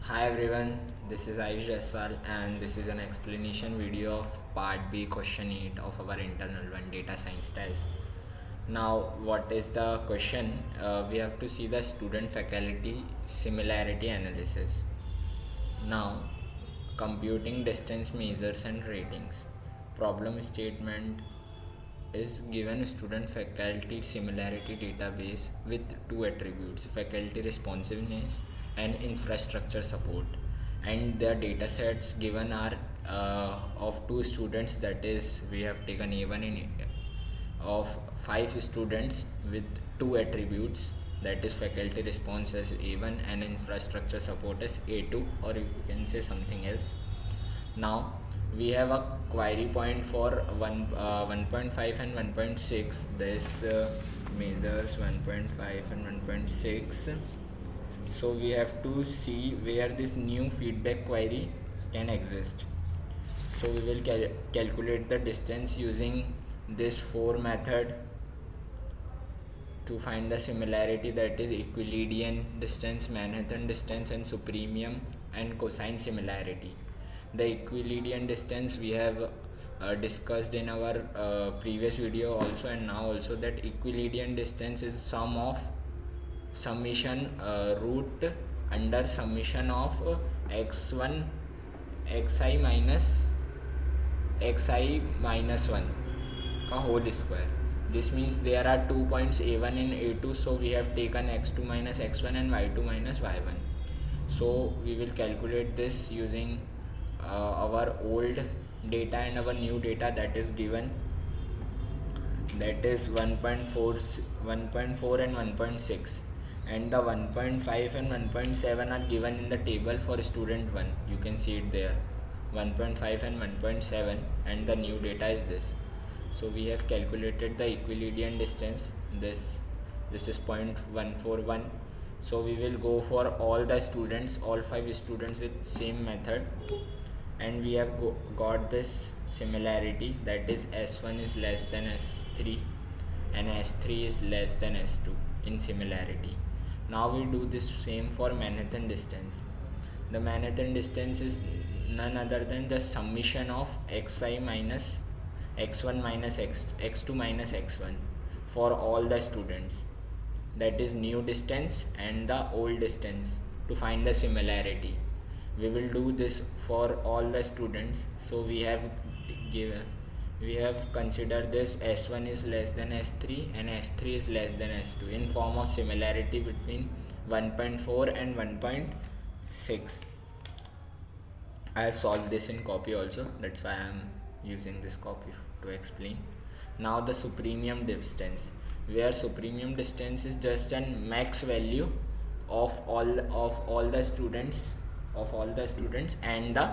Hi everyone, this is Ayush Jaiswal and this is an explanation video of part B question 8 of our internal one data science test. Now what is the question? We have to see the student faculty similarity analysis. Now computing distance measures and ratings. Problem statement is given student faculty similarity database with two attributes, faculty responsiveness and infrastructure support, and the data sets given are of two students, that is we have taken A1 in of 5 students with two attributes, that is faculty response as A1 and infrastructure support as A2, or you can say something else. Now we have a query point for 1.5 and 1.6. This measures 1.5 and 1.6. So we have to see where this new feedback query can exist. So we will calculate the distance using this 4 method to find the similarity, that is Euclidean distance, Manhattan distance and supremium and cosine similarity. The Euclidean distance we have discussed in our previous video also and now also, that Euclidean distance is sum of summation root under summation of x1 xi minus 1 का whole square. This means there are 2 points a1 and a2, so we have taken x2 minus x1 and y2 minus y1. So we will calculate this using our old data and our new data, that is given, that is 1.4 and 1.6, and the 1.5 and 1.7 are given in the table for student 1. You can see it there, 1.5 and 1.7, and the new data is this. So we have calculated the Euclidean distance. This is 0.141. So we will go for all the students, all 5 students with same method, and we have got this similarity, that is S1 is less than S3 and S3 is less than S2 in similarity. Now we do this same for Manhattan distance. The Manhattan distance is none other than the summation of xi minus x1 minus x2 minus x1 for all the students, that is new distance and the old distance, to find the similarity. We will do this for all the students. So we have considered this s1 is less than s3 and s3 is less than s2 in form of similarity between 1.4 and 1.6. I have solved this in copy also, that's why I am using this copy to explain. Now the supremium distance, where supremium distance is just an max value of all the students and the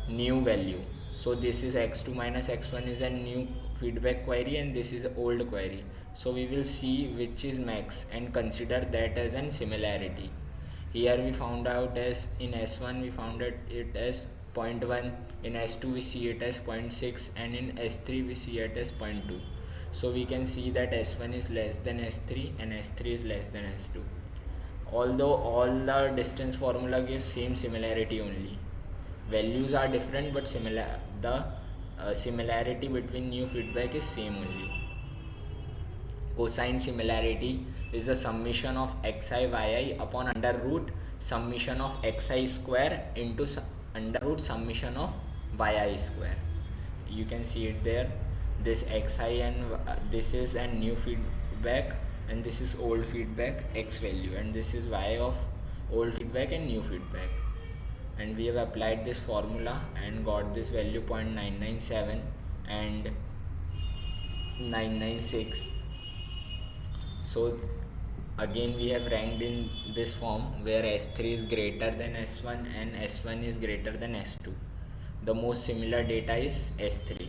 new value. So this is x2 minus x1 is a new feedback query and this is old query. So we will see which is max and consider that as an similarity. Here we found out as in S1 we found it as 0.1, in S2 we see it as 0.6, and in S3 we see it as 0.2. So we can see that S1 is less than S3 and S3 is less than S2. Although all the distance formula gives same similarity only. Values are different, but the similarity between new feedback is same only. Cosine similarity is the summation of xi yi upon under root summation of xi square into under root summation of yi square. You can see it there. This xi and this is a new feedback and this is old feedback x value, and this is y of old feedback and new feedback. And we have applied this formula and got this value 0.997 and 996. So again we have ranked in this form where S3 is greater than S1 and S1 is greater than S2. The most similar data is S3.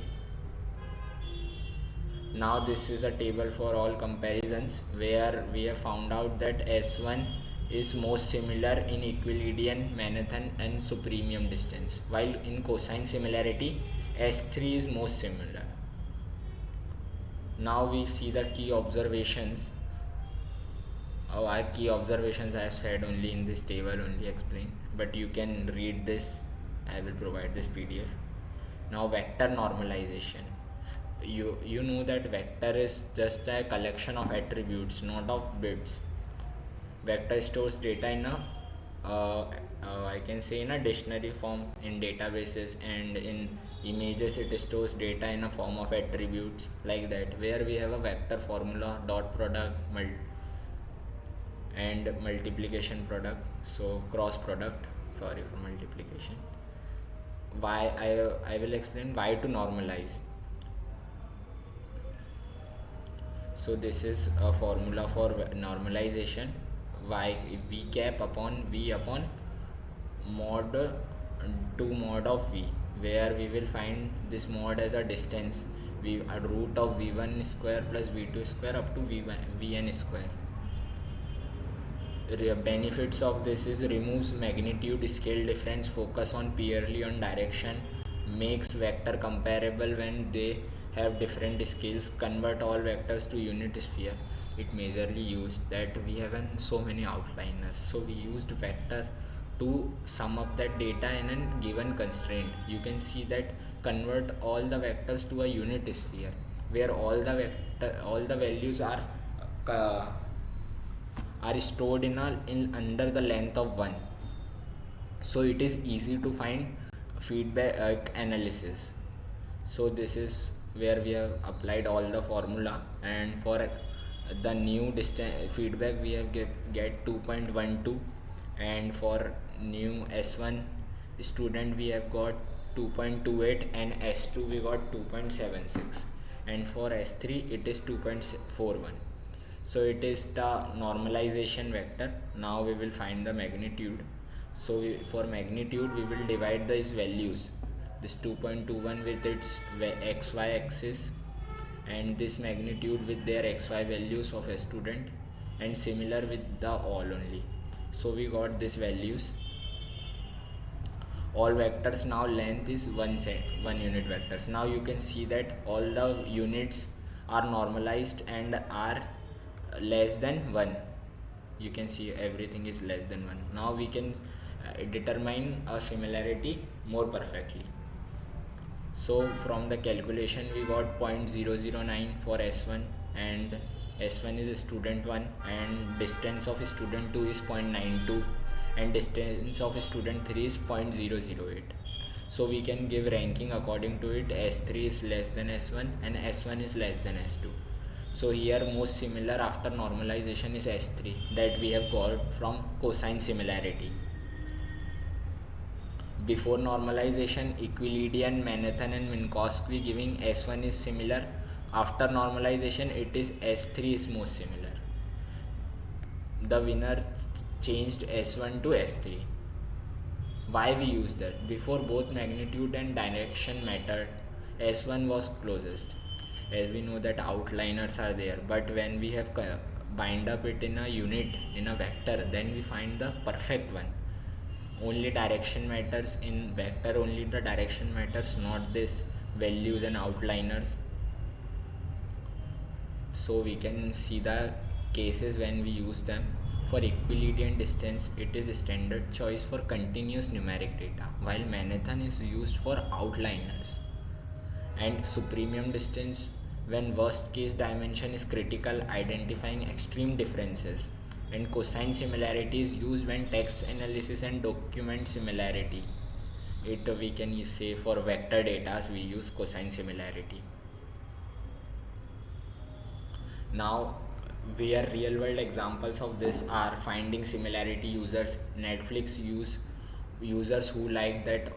Now this is a table for all comparisons where we have found out that S1 is most similar in Euclidean, Manhattan and supremium distance, while in cosine similarity S3 is most similar. Now we see the key observations. our key observations I have said only in this table only explained, but you can read this. I will provide this PDF. Now vector normalization. You know that vector is just a collection of attributes, not of bits. Vector stores data in a uh, I can say in a dictionary form in databases, and in images it stores data in a form of attributes like that, where we have a vector formula, dot product, and multiplication product, so cross product, sorry for multiplication. Why I will explain why to normalize. So this is a formula for normalization. Y v cap upon v upon mod 2 mod of v, where we will find this mod as a distance, v a root of v1 square plus v2 square up to vn square. Benefits of this is removes magnitude scale difference, focus on purely on direction, makes vector comparable when they have different scales, convert all vectors to unit sphere. It majorly used that we have so many outliners, so we used vector to sum up that data in a given constraint. You can see that convert all the vectors to a unit sphere, where all the values uh, are stored in under the length of 1, so it is easy to find feedback analysis. So this is where we have applied all the formula, and for the new distance feedback we have get 2.12, and for new s1 student we have got 2.28, and s2 we got 2.76, and for s3 it is 2.41. So it is the normalization vector. Now we will find the magnitude. So for magnitude we will divide these values, this 2.21 with its xy axis, and this magnitude with their xy values of a student, and similar with the all only. So we got these values. All vectors now length is 1 unit vectors. Now you can see that all the units are normalized and are less than 1. You can see everything is less than 1. Now we can determine a similarity more perfectly. So from the calculation we got 0.009 for s1, and s1 is student 1, and distance of student 2 is 0.92, and distance of student 3 is 0.008. So we can give ranking according to it. s3 is less than s1 and s1 is less than s2. So here most similar after normalization is s3, that we have got from cosine similarity. Before normalization, Euclidean, Manhattan and Minkowski giving s1 is similar. After normalization it is s3 is most similar. The winner changed s1 to s3. Why we use that? Before both magnitude and direction mattered, s1 was closest, as we know that outliners are there, but when we have bind up it in a unit, in a vector, then we find the perfect one. Only direction matters in vector, only the direction matters, not this values and outliners. So we can see the cases when we use them. For Euclidean distance, it is a standard choice for continuous numeric data, while Manhattan is used for outliners. And supremum distance, when worst case dimension is critical, identifying extreme differences. And cosine similarity is used when text analysis and document similarity. It we can say for vector data we use cosine similarity. Now where real world examples of this are finding similarity users. Netflix users who like that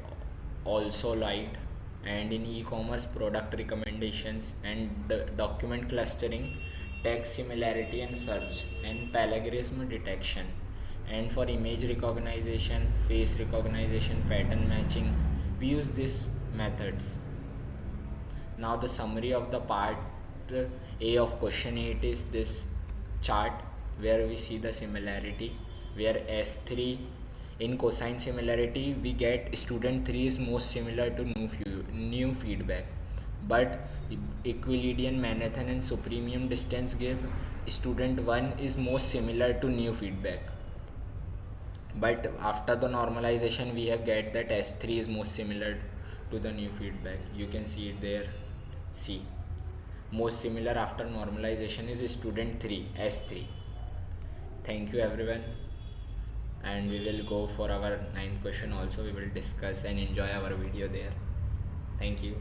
also liked, and in e-commerce product recommendations, and document clustering, text similarity and search, and plagiarism detection. And for image recognition, face recognition, pattern matching, we use these methods. Now the summary of the part A of question 8 is this chart, where we see the similarity, where S3 in cosine similarity we get student 3 is most similar to new feedback, but Euclidean, Manhattan and supremum distance give student 1 is most similar to new feedback, but after the normalization we have get that S3 is most similar to the new feedback. You can see it there. See, most similar after normalization is student 3, S3. Thank you everyone, and we will go for our ninth question also. We will discuss and enjoy our video there. Thank you.